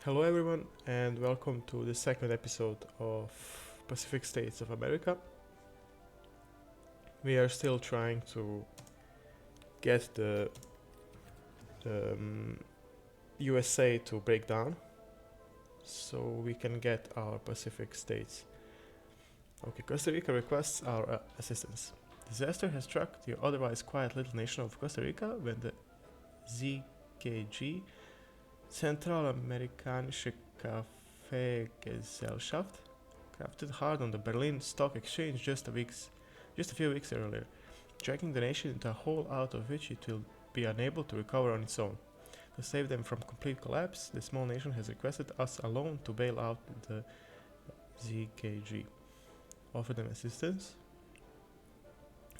Hello, everyone, and welcome to the second episode of Pacific States of America. We are still trying to get the USA to break down so we can get our Pacific states. Okay, Costa Rica requests our assistance. Disaster has struck the otherwise quiet little nation of Costa Rica when the ZKG, Zentralamerikanische Kaffeegesellschaft, crafted hard on the Berlin Stock Exchange just a few weeks earlier, dragging the nation into a hole out of which it will be unable to recover on its own. To save them from complete collapse, the small nation has requested us alone to bail out the ZKG. Offer them assistance?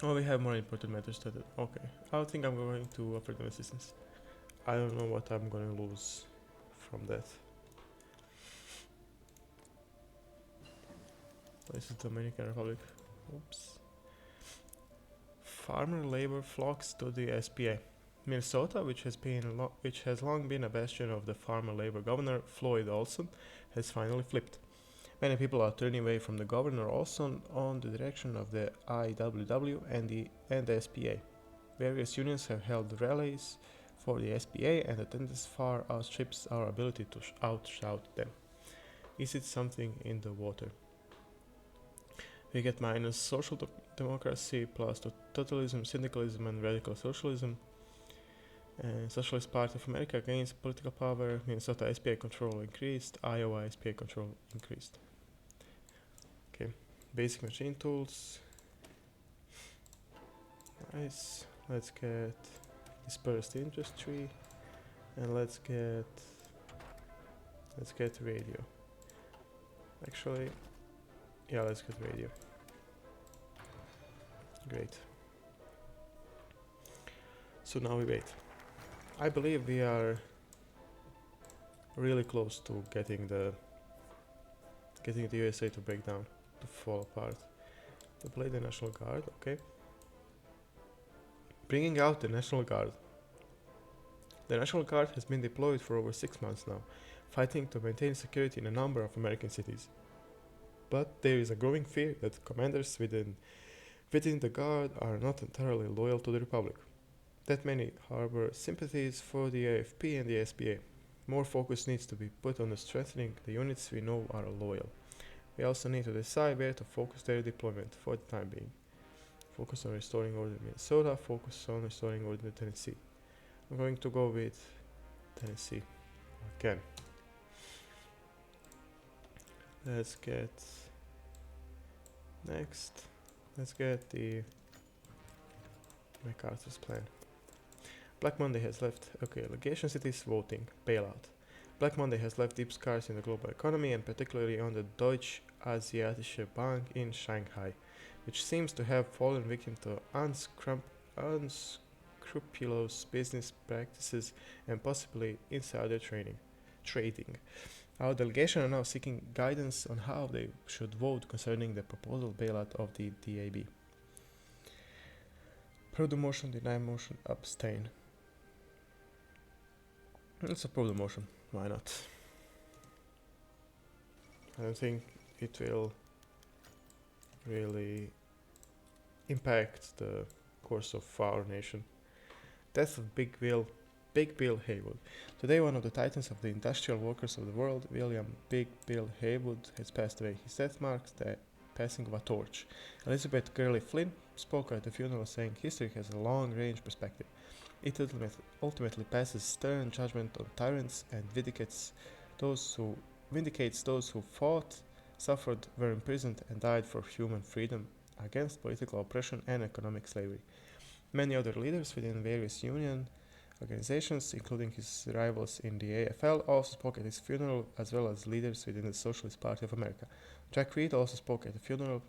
Oh, we have more important matters to do. Okay, I don't think I'm going to offer them assistance. I don't know what I'm going to lose from that. This is Dominican Republic. Oops. Farmer labor flocks to the SPA. Minnesota, which has long been a bastion of the farmer labor governor Floyd Olson, has finally flipped. Many people are turning away from the governor Olson on the direction of the IWW and the SPA. Various unions have held rallies for the SPA, and attendance far outstrips our ability to outshout them. Is it something in the water? We get minus social democracy plus totalism, syndicalism, and radical socialism. Socialist Party of America gains political power. Minnesota SPA control increased. Iowa SPA control increased. Okay, basic machine tools. Nice. Let's get dispersed industry, and let's get radio. Actually, yeah, let's get radio. Great. So now we wait. I believe we are really close to getting the USA to break down, to fall apart. To play the National Guard, okay. Bringing out the National Guard. The National Guard has been deployed for over 6 months now, fighting to maintain security in a number of American cities. But there is a growing fear that commanders within the Guard are not entirely loyal to the Republic. That many harbor sympathies for the AFP and the SPA. More focus needs to be put on strengthening the units we know are loyal. We also need to decide where to focus their deployment for the time being. Focus on restoring order in Minnesota, focus on restoring order in Tennessee. I'm going to go with Tennessee again. Let's get next. Let's get the MacArthur's plan. Black Monday has left. Okay, allegation cities voting bailout. Black Monday has left deep scars in the global economy and particularly on the Deutsche Asiatische Bank in Shanghai, which seems to have fallen victim to unscrupulous business practices and possibly insider trading. Our delegation are now seeking guidance on how they should vote concerning the proposal bailout of the DAB. Approve the motion, deny motion, abstain. Let's approve the motion. Why not? I don't think it will really impact the course of our nation. Death of Big Bill Haywood. Today, one of the titans of the industrial workers of the world, William Big Bill Haywood, has passed away. His death marks the passing of a torch. Elizabeth Gurley Flynn spoke at the funeral saying history has a long-range perspective. It ultimately passes stern judgment on tyrants and vindicates those who fought, suffered, were imprisoned, and died for human freedom against political oppression and economic slavery. Many other leaders within various union organizations, including his rivals in the AFL, also spoke at his funeral, as well as leaders within the Socialist Party of America. Jack Reed also spoke at the funeral,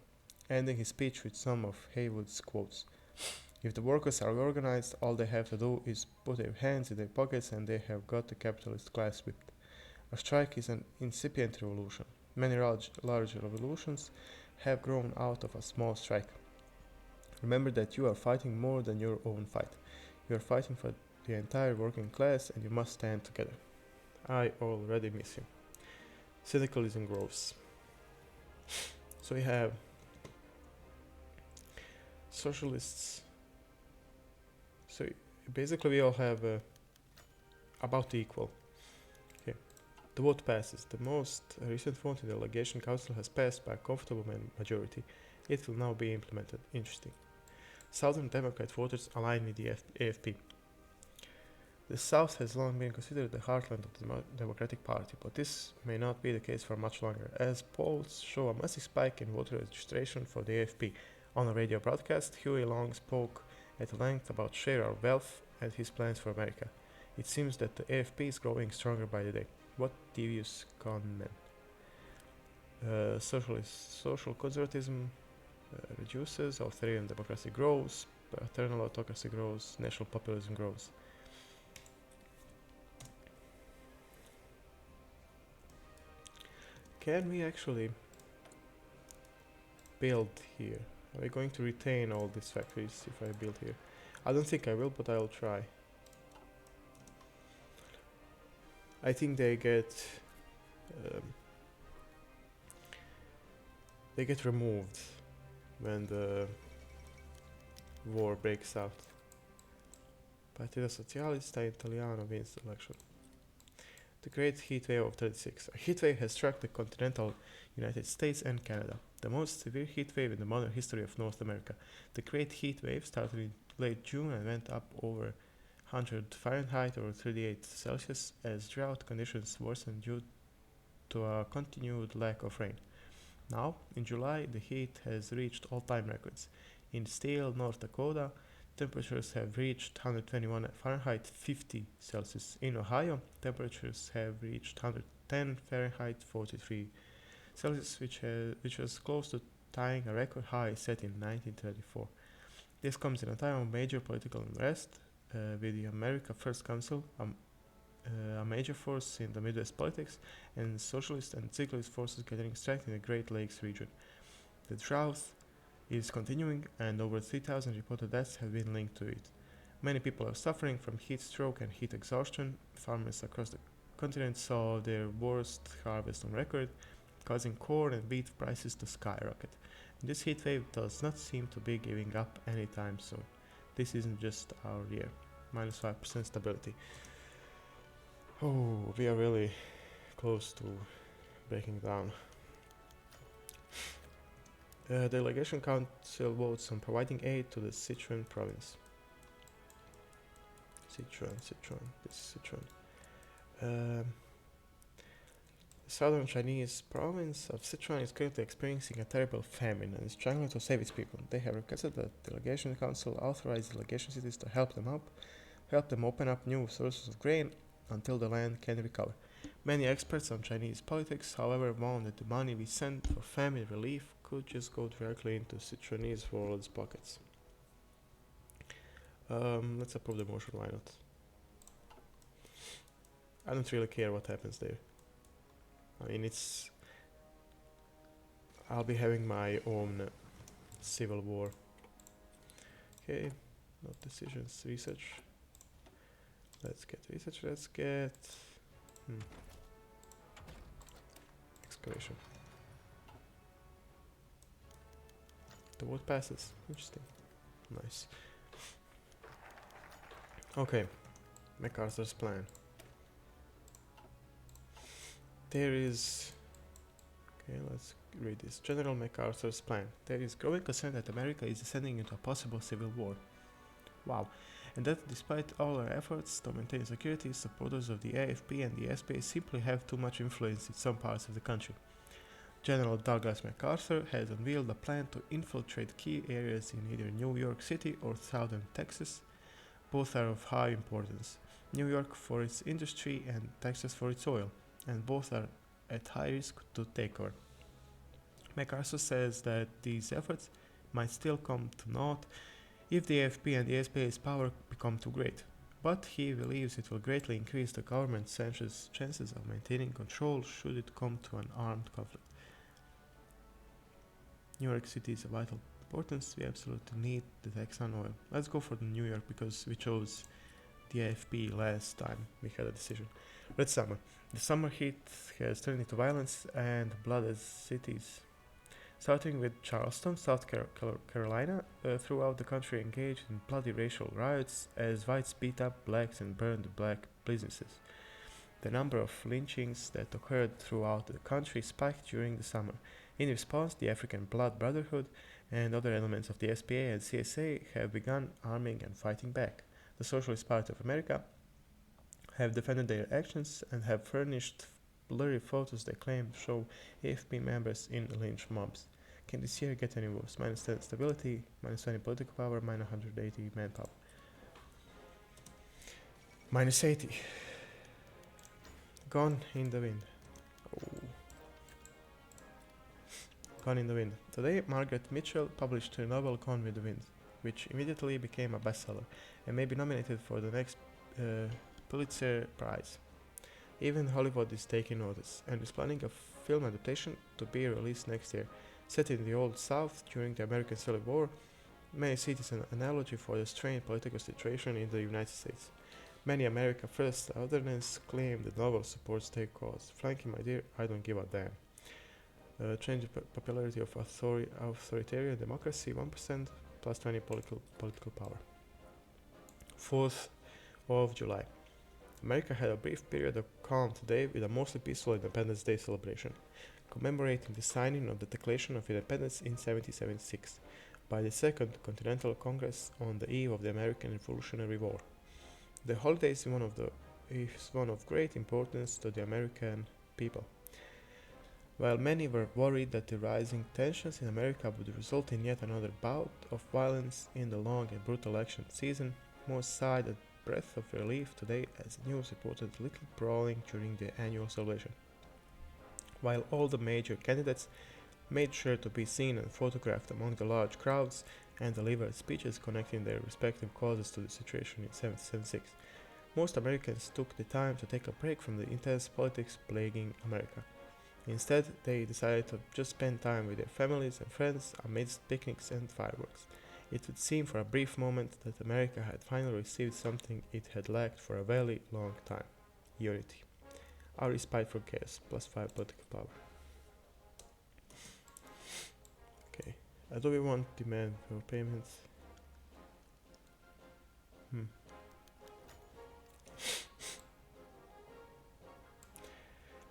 ending his speech with some of Haywood's quotes. If the workers are organized, all they have to do is put their hands in their pockets and they have got the capitalist class whipped. A strike is an incipient revolution. Many large revolutions have grown out of a small strike. Remember that you are fighting more than your own fight. You are fighting for the entire working class and you must stand together. I already miss him. Syndicalism grows. So we have socialists. So basically we all have about equal. Okay. The vote passes. The most recent vote in the delegation council has passed by a comfortable majority. It will now be implemented. Interesting. Southern Democrat voters align with the AFP. The South has long been considered the heartland of the Democratic Party, but this may not be the case for much longer, as polls show a massive spike in voter registration for the AFP. On a radio broadcast, Huey Long spoke at length about share our wealth and his plans for America. It seems that the AFP is growing stronger by the day. What devious conmen? Social conservatism reduces, authoritarian democracy grows, paternal autocracy grows, national populism grows. Can we actually build here? Are we going to retain all these factories if I build here? I don't think I will, but I'll try. I think they get removed when the war breaks out. Partito Socialista Italiano wins the election. The Great Heat Wave of 36. A heat wave has struck the continental United States and Canada, the most severe heat wave in the modern history of North America. The Great Heat Wave started in late June and went up over 100 Fahrenheit or 38 Celsius as drought conditions worsened due to a continued lack of rain. Now, in July, the heat has reached all-time records. In Steele, North Dakota, temperatures have reached 121 Fahrenheit, 50 Celsius. In Ohio, temperatures have reached 110 Fahrenheit, 43 Celsius, which was close to tying a record high set in 1934. This comes in a time of major political unrest, with the America First Council, a major force in the Midwest politics, and socialist and syndicalist forces gathering strength in the Great Lakes region. The drought is continuing, and over 3,000 reported deaths have been linked to it. Many people are suffering from heat stroke and heat exhaustion. Farmers across the continent saw their worst harvest on record, causing corn and wheat prices to skyrocket. This heat wave does not seem to be giving up anytime soon. This isn't just our year. Minus 5% stability. Oh, we are really close to breaking down. The delegation council votes on providing aid to the Sichuan province. Sichuan. This is Sichuan. The southern Chinese province of Sichuan is currently experiencing a terrible famine and is struggling to save its people. They have requested that the delegation council authorize delegation cities to help them open up new sources of grain until the land can recover. Many experts on Chinese politics, however, warn that the money we send for famine relief could just go directly into Sichuanese warlords' pockets. Let's approve the motion, why not? I don't really care what happens there. I mean, I'll be having my own civil war. Okay, not decisions, research. Let's get research, excavation. The vote passes, interesting, nice. Okay, MacArthur's plan. Let's read this. General MacArthur's plan. There is growing concern that America is descending into a possible civil war. Wow. And that despite all our efforts to maintain security, supporters of the AFP and the SPA simply have too much influence in some parts of the country. General Douglas MacArthur has unveiled a plan to infiltrate key areas in either New York City or southern Texas. Both are of high importance. New York for its industry and Texas for its oil, and both are at high risk to take over. MacArthur says that these efforts might still come to naught if the AFP and the SPA's power become too great, but he believes it will greatly increase the government's chances of maintaining control should it come to an armed conflict. New York City is of vital importance. We absolutely need the Texan oil. Let's go for the New York because we chose the AFP last time we had a decision. Red Summer. The summer heat has turned into violence and blood as cities, starting with Charleston, South Carolina, throughout the country engaged in bloody racial riots as whites beat up blacks and burned black businesses. The number of lynchings that occurred throughout the country spiked during the summer. In response, the African Blood Brotherhood and other elements of the SPA and CSA have begun arming and fighting back. The Socialist Party of America have defended their actions and have furnished blurry photos they claim show AFP members in lynch mobs. Can this year get any worse? Minus 10 stability, minus 20 political power, minus 180 manpower. Minus 80. Gone in the wind. Oh. Gone in the Wind. Today, Margaret Mitchell published her novel Gone with the Wind, which immediately became a bestseller and may be nominated for the next Pulitzer Prize. Even Hollywood is taking notice and is planning a film adaptation to be released next year. Set in the Old South during the American Civil War, many see it as an analogy for the strained political situation in the United States. Many America First Southerners claim the novel supports their cause. Frankie, my dear, I don't give a damn. Change the popularity of authoritarian democracy 1% plus 20 political power. 4th of July. America had a brief period of calm today with a mostly peaceful Independence Day celebration, commemorating the signing of the Declaration of Independence in 1776 by the Second Continental Congress on the eve of the American Revolutionary War. The holiday is one of great importance to the American people. While many were worried that the rising tensions in America would result in yet another bout of violence in the long and brutal election season, most sighed a breath of relief today as the news reported little brawling during the annual celebration. While all the major candidates made sure to be seen and photographed among the large crowds and delivered speeches connecting their respective causes to the situation in 1776, most Americans took the time to take a break from the intense politics plaguing America. Instead, they decided to just spend time with their families and friends amidst picnics and fireworks. It would seem for a brief moment that America had finally received something it had lacked for a very long time: unity. Our respite for chaos, plus 5 political power. Okay, do we want demand for payments?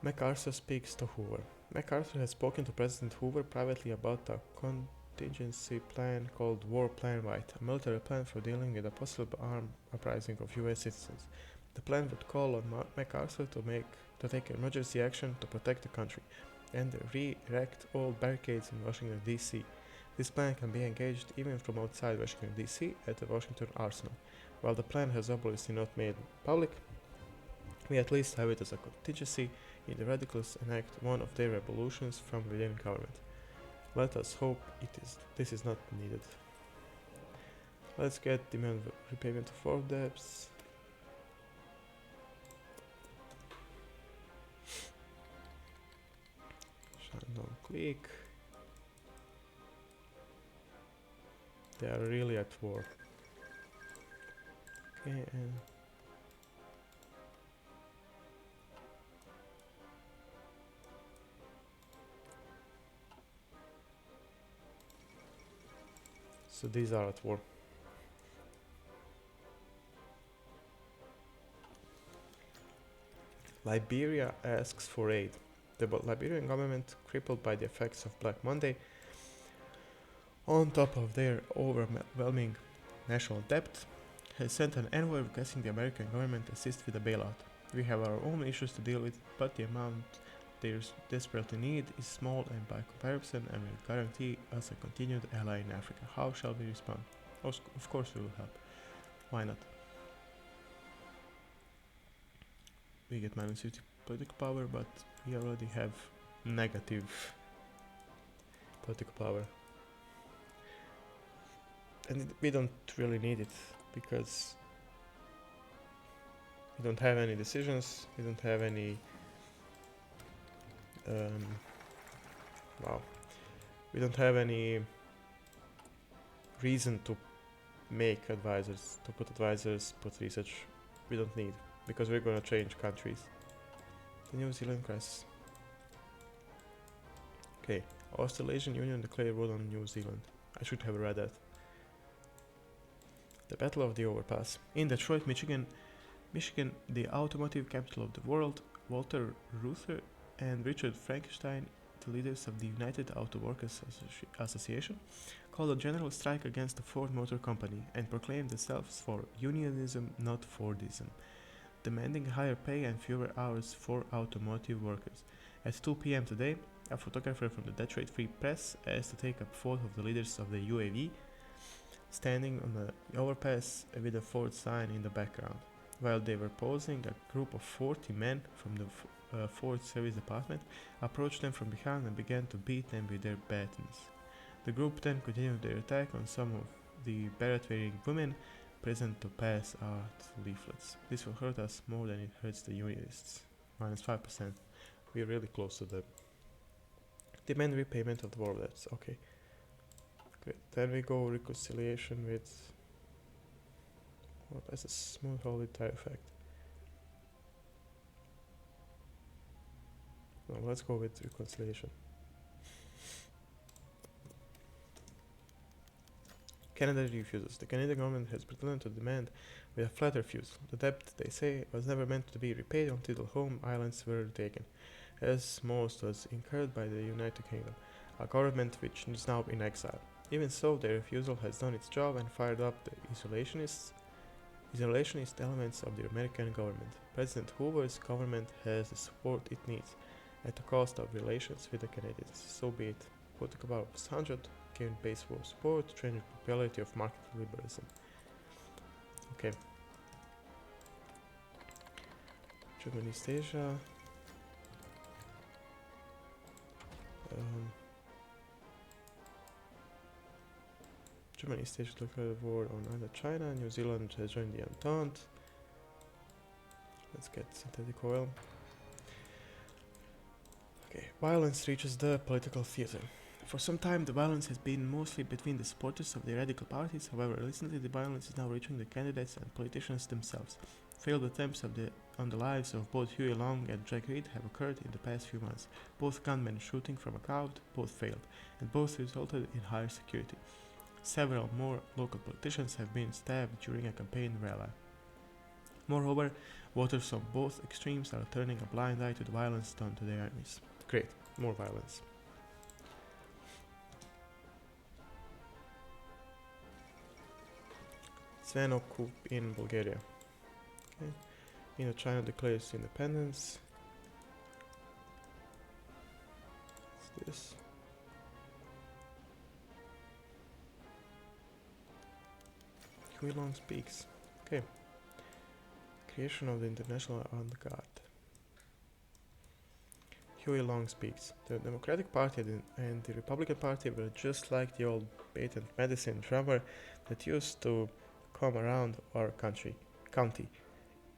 MacArthur speaks to Hoover. MacArthur has spoken to President Hoover privately about a contingency plan called War Plan White, a military plan for dealing with a possible armed uprising of US citizens. The plan would call on MacArthur to take emergency action to protect the country and re-erect all barricades in Washington, D.C. This plan can be engaged even from outside Washington, D.C. at the Washington Arsenal. While the plan has obviously not made public, we at least have it as a contingency if the radicals enact one of their revolutions from within government. Let us hope this is not needed. Let's get demand repayment of all debts. Shutdown click. They are really at war. Okay, and so these are at war. Liberia asks for aid. The Liberian government, crippled by the effects of Black Monday, on top of their overwhelming national debt, has sent an envoy requesting the American government assist with the bailout. We have our own issues to deal with, but the amount they desperately need is small and by comparison and will guarantee us a continued ally in Africa. How shall we respond? Of course we will help. Why not? We get minus 50 political power, but we already have negative political power. And we don't really need it, because we don't have any decisions, we don't have any we don't have any reason to make advisors, to put advisors, put research. We don't need, because we're gonna change countries. The New Zealand crisis. Okay, Australasian Union declared war on New Zealand. I should have read that. The Battle of the Overpass. In Detroit, Michigan, the automotive capital of the world, Walter Reuther and Richard Frankenstein, the leaders of the United Auto Workers Association, called a general strike against the Ford Motor Company and proclaimed themselves for unionism, not Fordism, demanding higher pay and fewer hours for automotive workers. At 2 p.m. today, a photographer from the Detroit Free Press asked to take a photo of the leaders of the UAW standing on the overpass with a Ford sign in the background. While they were posing, a group of 40 men from the Ford Service Department approached them from behind and began to beat them with their batons. The group then continued their attack on some of the beret-wearing women present to pass out leaflets. This will hurt us more than it hurts the unionists. Minus 5%. We're really close to them. Demand repayment of the war debts. Okay. Great. Then we go reconciliation with what as a smooth holy tire effect. No, let's go with reconciliation. Canada refuses. The Canadian government has pretended to demand with a flat refusal. The debt, they say, was never meant to be repaid until the home islands were taken, as most was incurred by the United Kingdom, a government which is now in exile. Even so, their refusal has done its job and fired up the isolationist elements of the American government. President Hoover's government has the support it needs, at the cost of relations with the Canadians. So be it. Political power was 100, gained base for support, changed the popularity of market liberalism. Okay. German East Asia. German East Asia declared war on either China. New Zealand has joined the Entente. Let's get synthetic oil. Okay, violence reaches the political theater. For some time, the violence has been mostly between the supporters of the radical parties. However, recently the violence is now reaching the candidates and politicians themselves. Failed attempts on the lives of both Huey Long and Jack Reed have occurred in the past few months. Both gunmen shooting from a crowd, both failed, and both resulted in higher security. Several more local politicians have been stabbed during a campaign rally. Moreover, voters on both extremes are turning a blind eye to the violence done to their enemies. Great, more violence. Sveno coup in Bulgaria. Okay. Indochina declares independence. What's this? Huey Long speaks. Okay. Creation of the International Avant-Garde. Huey Long speaks. The Democratic Party and the Republican Party were just like the old patent medicine drummer that used to come around our county.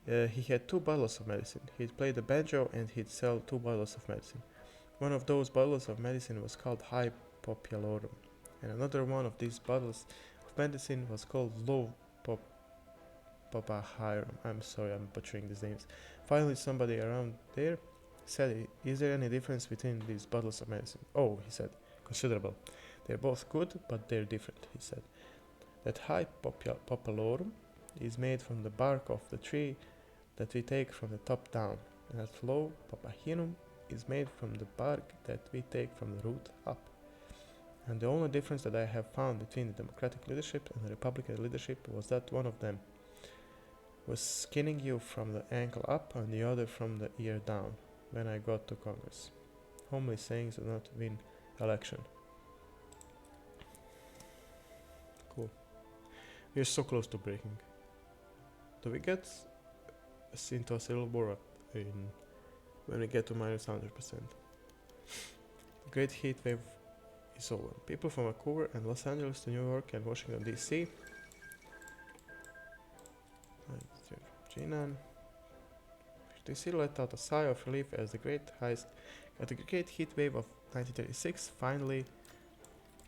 He had 2 bottles of medicine. He'd play the banjo and he'd sell 2 bottles of medicine. One of those bottles of medicine was called high populorum, and another one of these bottles of medicine was called low papahyrum. I'm sorry, I'm butchering these names. Finally, somebody around there said, "Is there any difference between these bottles of medicine?" "Oh," he said, "considerable. They're both good, but they're different," he said. That high populorum is made from the bark of the tree that we take from the top down, and that low papahyrum is made from the bark that we take from the root up. And the only difference that I have found between the Democratic leadership and the Republican leadership was that one of them was skinning you from the ankle up and the other from the ear down when I got to Congress. Homely sayings do not win election. Cool. We are so close to breaking. Do we get into a civil war when we get to minus 100%? The great heat wave is over. People from Vancouver and Los Angeles to New York and Washington DC. Jinan. DC let out a sigh of relief as the great heat wave of 1936 finally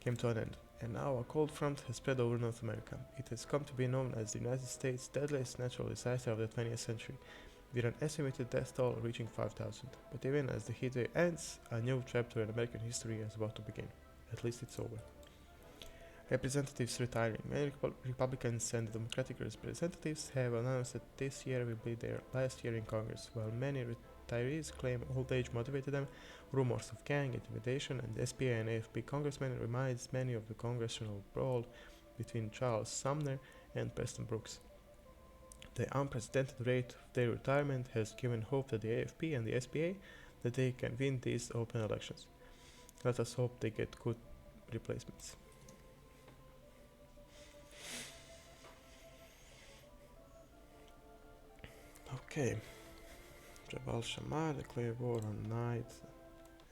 came to an end. And now a cold front has spread over North America. It has come to be known as the United States' deadliest natural disaster of the 20th century. with an estimated death toll reaching 5,000. But even as the heatwave ends, a new chapter in American history is about to begin. At least it's over. Representatives retiring. Many Republicans and Democratic representatives have announced that this year will be their last year in Congress. While many retirees claim old age motivated them, rumors of gang intimidation and SPA and AFP congressmen reminds many of the congressional brawl between Charles Sumner and Preston Brooks. The unprecedented rate of their retirement has given hope to the AFP and the SPA that they can win these open elections. Let us hope they get good replacements. Okay. Jabal Shammar declared war on Najd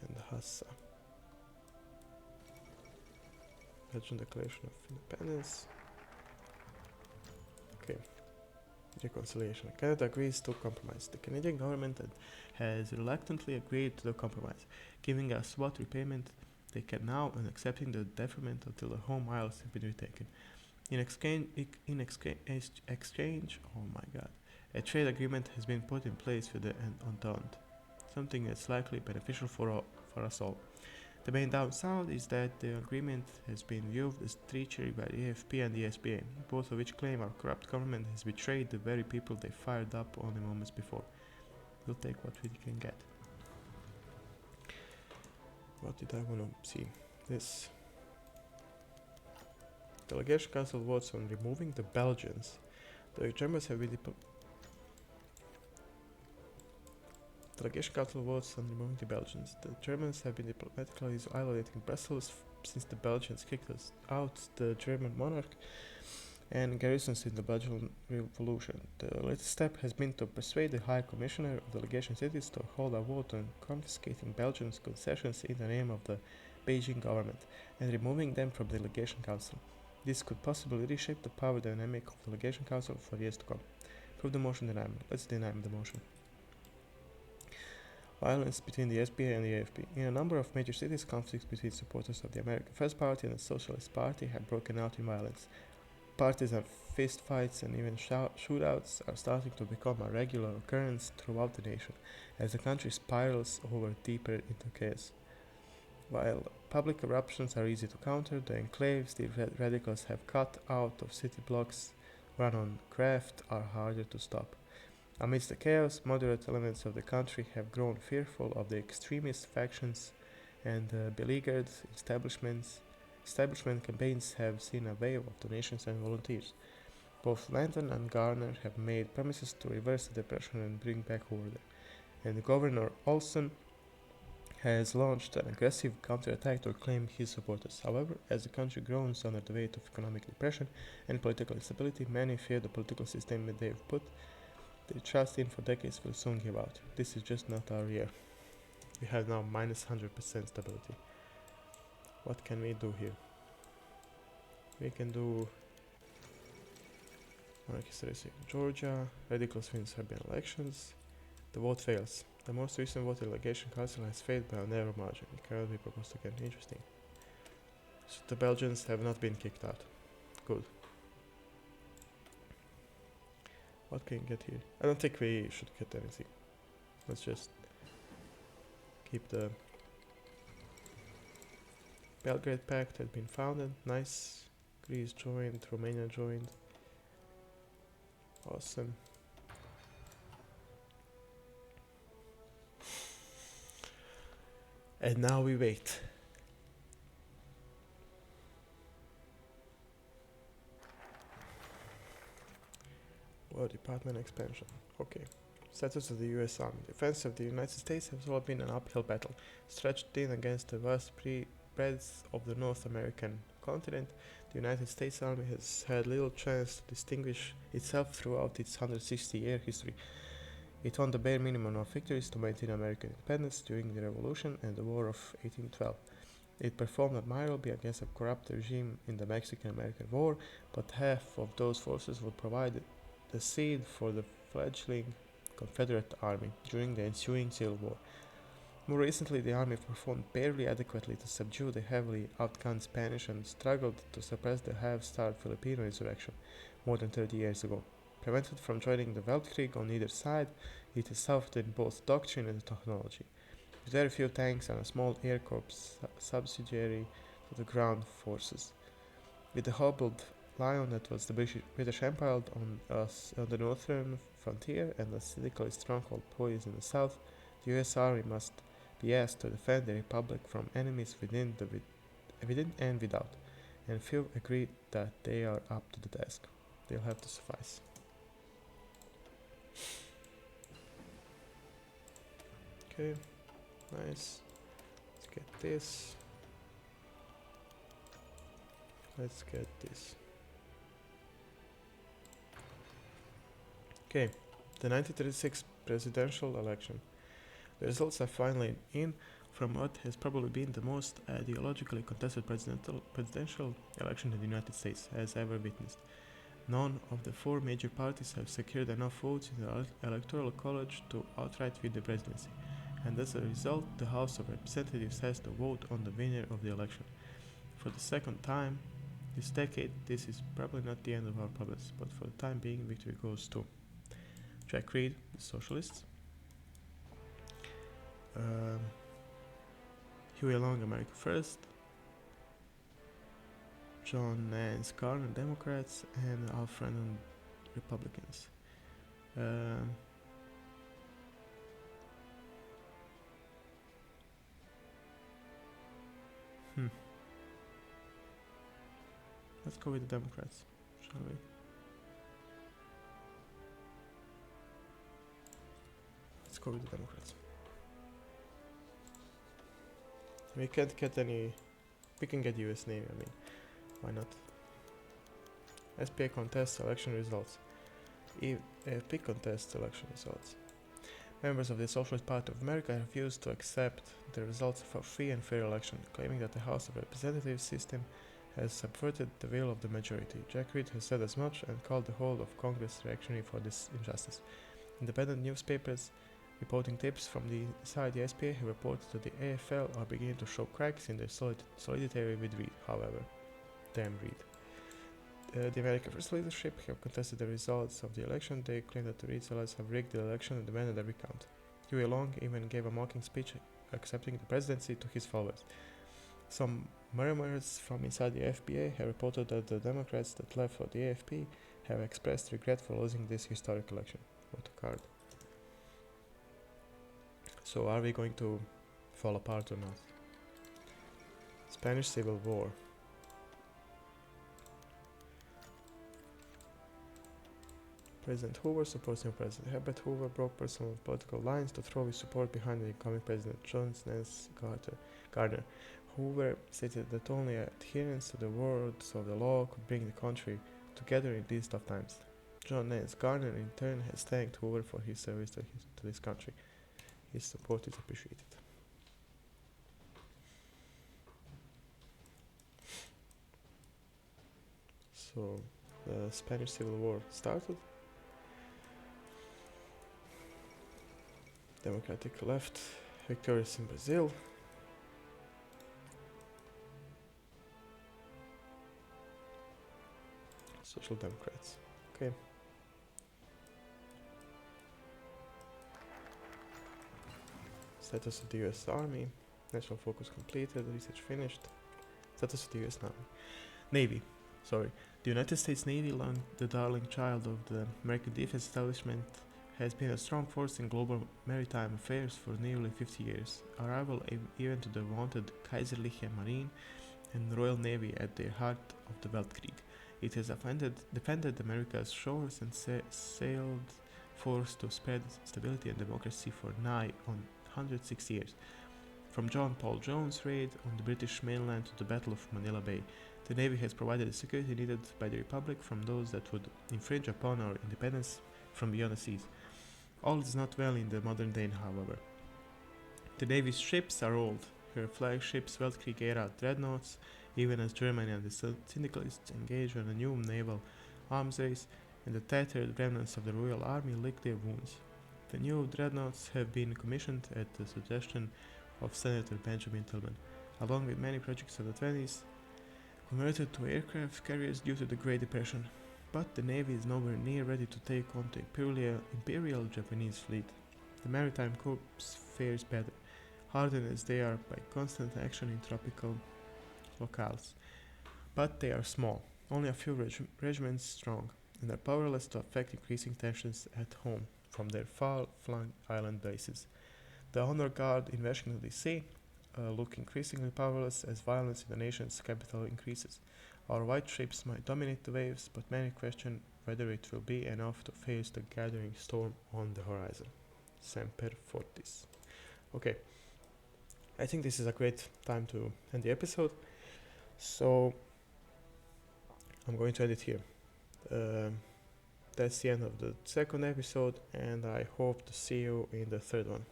and Hassa. Belgian Declaration of Independence. Okay. Reconciliation. Canada agrees to compromise. The Canadian government has reluctantly agreed to the compromise, giving us what repayment they can now and accepting the deferment until the home isles have been retaken. In exchange, oh my god, a trade agreement has been put in place with the Entente, something that's likely beneficial for us all. The main downside is that the agreement has been viewed as treachery by the AFP and the SPA, both of which claim our corrupt government has betrayed the very people they fired up only moments before. We'll take what we can get. What did I want to see? This. Delegation Council votes on removing the Belgians. The Germans have been Delegation Council votes on removing the Belgians. The Germans have been diplomatically isolating Brussels since the Belgians kicked out the German monarch and garrisons in the Belgian Revolution. The latest step has been to persuade the High Commissioner of Delegation Cities to hold a vote on confiscating Belgians' concessions in the name of the Beijing government and removing them from the Delegation Council. This could possibly reshape the power dynamic of the Delegation Council for years to come. Prove the motion denial. Let's deny the motion. Violence between the SPA and the AFP. In a number of major cities, conflicts between supporters of the American First Party and the Socialist Party have broken out in violence. Partisan fistfights and even shootouts are starting to become a regular occurrence throughout the nation, as the country spirals over deeper into chaos. While public eruptions are easy to counter, the enclaves the radicals have cut out of city blocks run on graft are harder to stop. Amidst the chaos, moderate elements of the country have grown fearful of the extremist factions and beleaguered establishment campaigns have seen a wave of donations and volunteers. Both Landon and Garner have made promises to reverse the depression and bring back order, and Governor Olson has launched an aggressive counterattack to reclaim his supporters. However, as the country groans under the weight of economic depression and political instability, many fear the political system that they've put their trust in for decades will soon give out. This is just not our year. We have now minus 100% stability. What can we do here? We can do monarchist race in Georgia. Radicals wins Serbian elections. The vote fails. The most recent vote delegation council has failed by a narrow margin. It cannot be proposed again. Interesting. So the Belgians have not been kicked out. Good. What can we get here? I don't think we should get anything. Let's just keep the Belgrade Pact had been founded. Nice. Greece joined. Romania joined. Awesome. And now we wait. War Department expansion. Okay. Status of the US Army. Defense of the United States has always been an uphill battle. Stretched thin against the vast breadth of the North American continent, the United States Army has had little chance to distinguish itself throughout its 160-year history. It won the bare minimum of victories to maintain American independence during the Revolution and the War of 1812. It performed admirably against a corrupt regime in the Mexican-American War, but half of those forces would provide the seed for the fledgling Confederate Army during the ensuing Civil War. More recently, the army performed barely adequately to subdue the heavily outgunned Spanish and struggled to suppress the half-starved Filipino insurrection more than 30 years ago. prevented from joining the Weltkrieg on either side. It is soft in both doctrine and technology. With very few tanks and a small air corps subsidiary to the ground forces. With the hobbled lion that was the British Empire on the northern frontier and the cynically stronghold poised in the south, the US Army must be asked to defend the Republic from enemies within and without, and few agree that they are up to the task. They'll have to suffice. Okay, nice. Let's get this. Let's get this. Okay, the 1936 presidential election. The results are finally in from what has probably been the most ideologically contested presidential election the United States has ever witnessed. None of the four major parties have secured enough votes in the Electoral College to outright win the presidency, and as a result, the House of Representatives has to vote on the winner of the election. For the second time this decade, this is probably not the end of our problems, but for the time being, victory goes to Jack Reed, the Socialists, Huey Long, America First, John Nance Garner, Democrats, and Al Franken, Republicans. Let's go with the Democrats, shall we? Let's go with the Democrats. We can't get any... We can get US Navy, I mean. Why not? SPA contests election results. AFP contests election results. Members of the Socialist Party of America refused to accept the results of a free and fair election, claiming that the House of Representatives system has subverted the will of the majority. Jack Reed has said as much and called the whole of Congress reactionary for this injustice. Independent newspapers reporting tips from inside the SPA have reported that the AFL are beginning to show cracks in their solidarity with Reed, however. Damn Reed. The American First leadership have contested the results of the election. They claim that the Reed's allies have rigged the election and demanded a recount. Huey Long even gave a mocking speech accepting the presidency to his followers. Some murmurs from inside the FBA have reported that the Democrats that left for the AFP have expressed regret for losing this historic election. What a card. So are we going to fall apart or not? Spanish Civil War. President Hoover supports new President Herbert Hoover broke personal political lines to throw his support behind the incoming President John Nance Garner. Hoover stated that only adherence to the words of the law could bring the country together in these tough times. John Nance Garner in turn has thanked Hoover for his service to this country. His support is appreciated. So, the Spanish Civil War started. Democratic left victorious in Brazil. Social Democrats. Okay. Status of the US Army. National focus completed. Research finished. Status of the US Navy. The United States Navy, long the darling child of the American defense establishment, has been a strong force in global maritime affairs for nearly 50 years. A rival even to the vaunted Kaiserreich Marine and Royal Navy at the heart of the Weltkrieg. It has defended America's shores and sailed forth to spread stability and democracy for nigh on 160 years. From John Paul Jones' raid on the British mainland to the Battle of Manila Bay, the Navy has provided the security needed by the Republic from those that would infringe upon our independence from beyond the seas. All is not well in the modern day, however. The Navy's ships are old. Her flagships, Weltkrieg-era dreadnoughts, even as Germany and the syndicalists engage in a new naval arms race, and the tattered remnants of the Royal Army lick their wounds. The new dreadnoughts have been commissioned at the suggestion of Senator Benjamin Tillman, along with many projects of the 20s, converted to aircraft carriers due to the Great Depression. but the navy is nowhere near ready to take on the imperial Japanese fleet. The maritime corps fares better, hardened as they are by constant action in tropical locales. But they are small, only a few regiments strong, and are powerless to affect increasing tensions at home from their far-flung island bases. The honor guard in Washington D.C. Look increasingly powerless as violence in the nation's capital increases. Our white ships might dominate the waves, but many question whether it will be enough to face the gathering storm on the horizon. Semper Fortis. Okay, I think this is a great time to end the episode, so I'm going to end it here. That's the end of the second episode, and I hope to see you in the third one.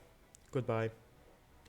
Goodbye.